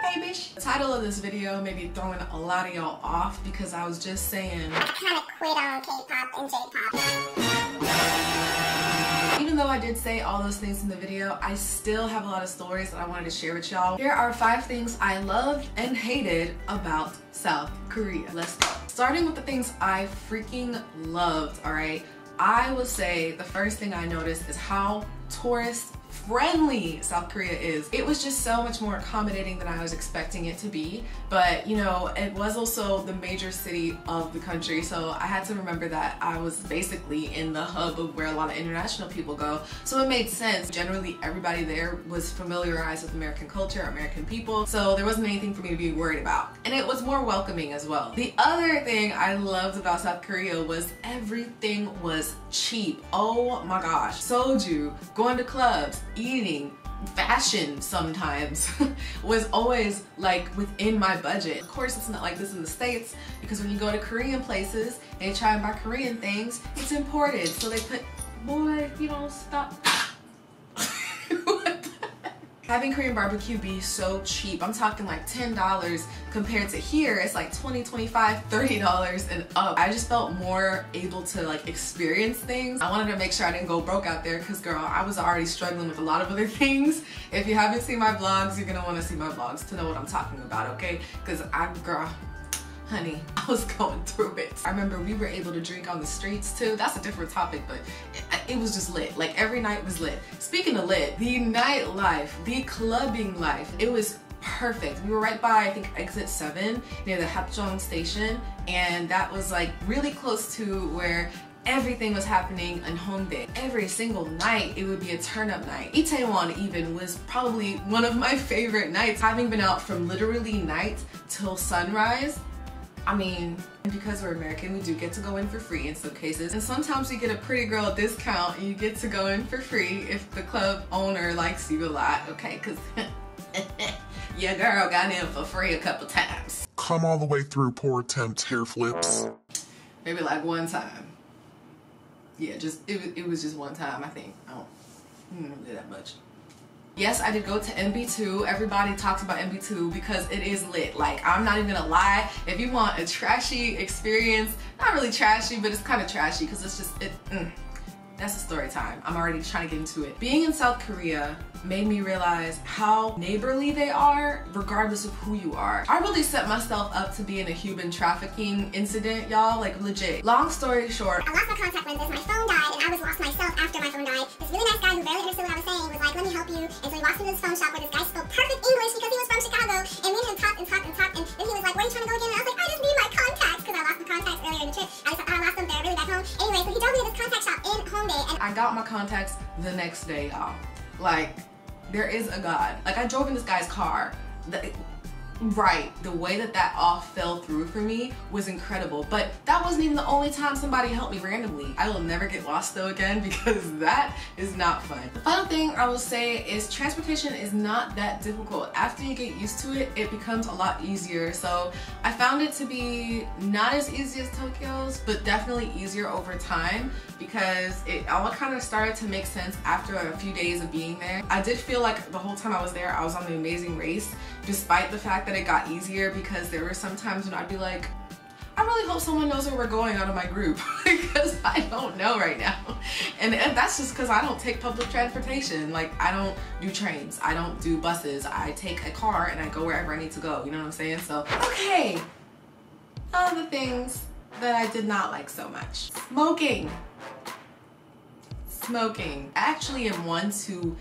Hey bitch. The title of this video may be throwing a lot of y'all off because I was just saying I kind of quit on K-pop and J-pop. Even though I did say all those things in the video, I still have a lot of stories that I wanted to share with y'all. Here are 5 things I loved and hated about South Korea. Let's go. Starting with the things I freaking loved, alright? I would say the first thing I noticed is how tourist friendly South Korea is. It was just so much more accommodating than I was expecting it to be, but you know, it was also the major city of the country, so I had to remember that I was basically in the hub of where a lot of international people go, so it made sense. Generally everybody there was familiarized with American culture, American people, so there wasn't anything for me to be worried about, and it was more welcoming as well. The other thing I loved about South Korea was everything was cheap. Oh my gosh. Soju, going to clubs, eating, fashion sometimes was always like within my budget. Of course it's not like this in the States, because when you go to Korean places and you try and buy Korean things, it's imported, so they put, boy, you don't stop. Having Korean barbecue be so cheap, I'm talking like $10 compared to here, it's like $20, $25, $30 and up. I just felt more able to like experience things. I wanted to make sure I didn't go broke out there because girl, I was already struggling with a lot of other things. If you haven't seen my vlogs, you're gonna wanna see my vlogs to know what I'm talking about, okay? Because girl, honey, I was going through it. I remember we were able to drink on the streets too. That's a different topic, but it was just lit. Like every night was lit. Speaking of lit, the nightlife, the clubbing life, it was perfect. We were right by, I think, exit 7 near the Hapjeong station, and that was like really close to where everything was happening in Hongdae. Every single night it would be a turn up night. Itaewon even was probably one of my favorite nights. Having been out from literally night till sunrise, I mean, because we're American, we do get to go in for free in some cases. And sometimes you get a pretty girl discount and you get to go in for free if the club owner likes you a lot, okay? Because your girl got in for free a couple times. Come all the way through poor attempt hair flips. Maybe like one time. Yeah, it was just one time, I think. I don't do that much. Yes, I did go to MB2. Everybody talks about MB2 because it is lit. Like, I'm not even gonna lie. If you want a trashy experience, not really trashy, but it's kind of trashy because it's just, that's a story time. I'm already trying to get into it. Being in South Korea made me realize how neighborly they are regardless of who you are. I really set myself up to be in a human trafficking incident, y'all, like legit. Long story short, I lost my contact lenses, my phone died, and I was lost myself after my phone died. This really nice guy who barely understood what I was saying was like, let me help you. And so he walked into this phone shop where this guy spoke perfect English because he was from Chicago. And we had talked and talked and talked, and then he was like, where are you trying to go again? And I was like, I just need my contacts, because I lost my contacts earlier in the trip. I lost them there, really back home. Anyway, so he drove me to this contact shop in Hongdae, and I got my contacts the next day, y'all. Like, there is a God. Like, I drove in this guy's car. The way that all fell through for me was incredible. But that wasn't even the only time somebody helped me randomly. I will never get lost though again because that is not fun. The final thing I will say is transportation is not that difficult. After you get used to it, it becomes a lot easier. So I found it to be not as easy as Tokyo's, but definitely easier over time because it all kind of started to make sense after a few days of being there. I did feel like the whole time I was there, I was on an amazing race, despite the fact that it got easier, because there were some times when I'd be like, I really hope someone knows where we're going out of my group because I don't know right now. And that's just because I don't take public transportation. Like, I don't do trains, I don't do buses, I take a car and I go wherever I need to go, you know what I'm saying? So, okay, other things that I did not like so much. Smoking. I actually am one to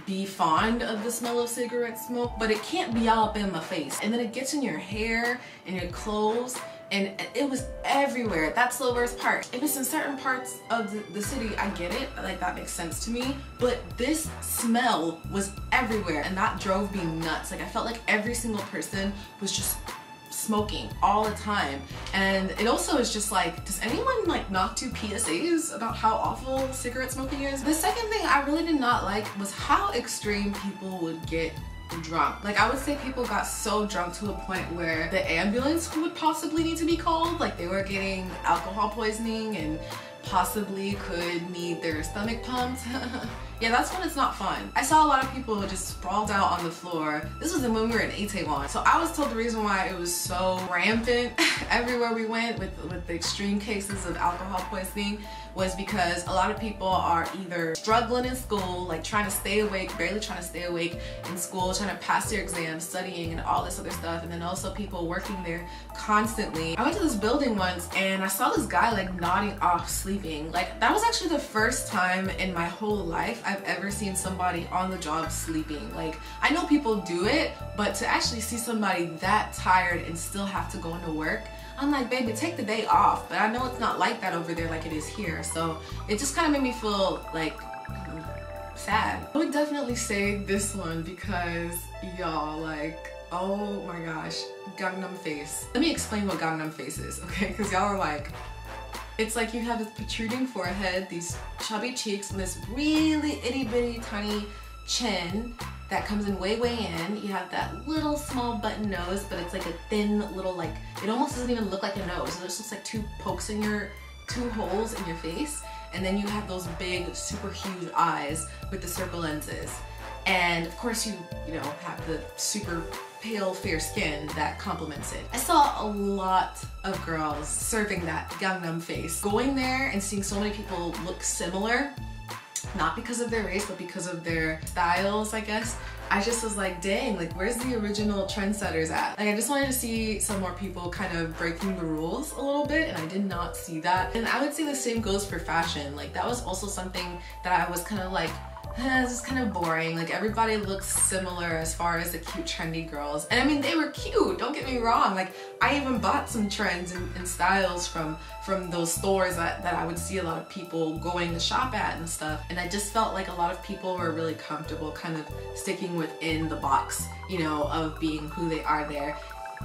be fond of the smell of cigarette smoke, but it can't be all up in my face. And then it gets in your hair and your clothes, and it was everywhere. That's the worst part. If it's in certain parts of the city, I get it, like that makes sense to me, but this smell was everywhere, and that drove me nuts. Like, I felt like every single person was just smoking all the time. And it also is just like, does anyone like not do PSAs about how awful cigarette smoking is? The second thing I really did not like was how extreme people would get drunk. Like, I would say people got so drunk to a point where the ambulance would possibly need to be called. Like, they were getting alcohol poisoning and possibly could need their stomach pumped. Yeah, that's when it's not fun. I saw a lot of people just sprawled out on the floor. This was when we were in Itaewon. So I was told the reason why it was so rampant everywhere we went with the extreme cases of alcohol poisoning was because a lot of people are either struggling in school, like trying to stay awake, barely trying to stay awake in school, trying to pass their exams, studying and all this other stuff, and then also people working there constantly. I went to this building once and I saw this guy like nodding off sleeping. Like that was actually the first time in my whole life I've ever seen somebody on the job sleeping. Like I know people do it, but to actually see somebody that tired and still have to go into work, I'm like, baby, take the day off. But I know it's not like that over there like it is here. So it just kind of made me feel like sad. I would definitely say this one because y'all, like, oh my gosh, Gangnam face. Let me explain what Gangnam face is, okay? Because y'all are like, it's like you have this protruding forehead, these chubby cheeks, and this really itty bitty tiny chin that comes in way in. You have that little small button nose, but it's like a thin little, like, it almost doesn't even look like a nose. It just looks like two holes in your face. And then you have those big, super huge eyes with the circle lenses. And of course you know, have the super pale, fair skin that complements it. I saw a lot of girls serving that Gangnam face. Going there and seeing so many people look similar, not because of their race, but because of their styles, I guess. I just was like, dang, like where's the original trendsetters at? Like I just wanted to see some more people kind of breaking the rules a little bit, and I did not see that. And I would say the same goes for fashion. Like that was also something that I was kind of like, this is kind of boring. Like everybody looks similar as far as the cute trendy girls. And I mean, they were cute, don't get me wrong. Like I even bought some trends and styles from those stores that I would see a lot of people going to shop at and stuff. And I just felt like a lot of people were really comfortable kind of sticking within the box, you know, of being who they are there.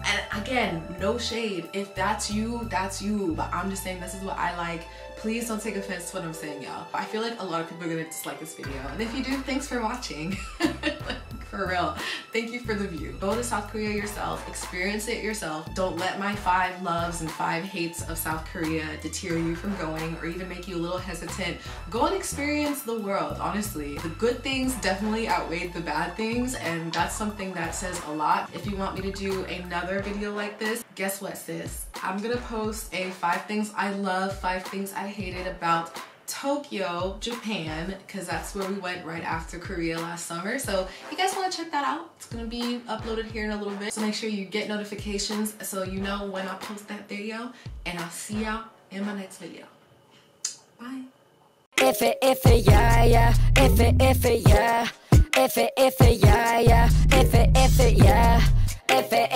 And again, no shade. If that's you, that's you. But I'm just saying this is what I like. Please don't take offense to what I'm saying, y'all. I feel like a lot of people are gonna dislike this video. And if you do, thanks for watching. For real. Thank you for the view. Go to South Korea yourself. Experience it yourself. Don't let my 5 loves and 5 hates of South Korea deter you from going or even make you a little hesitant. Go and experience the world, honestly. The good things definitely outweigh the bad things, and that's something that says a lot. If you want me to do another video like this, guess what, sis? I'm gonna post a 5 things I love, 5 things I hated about Tokyo, Japan, because that's where we went right after Korea last summer. So if you guys want to check that out, it's gonna be uploaded here in a little bit. So make sure you get notifications so you know when I post that video, and I'll see y'all in my next video. Bye. If it, yeah, yeah. If it, yeah. If it, yeah, yeah. If it, yeah. If it,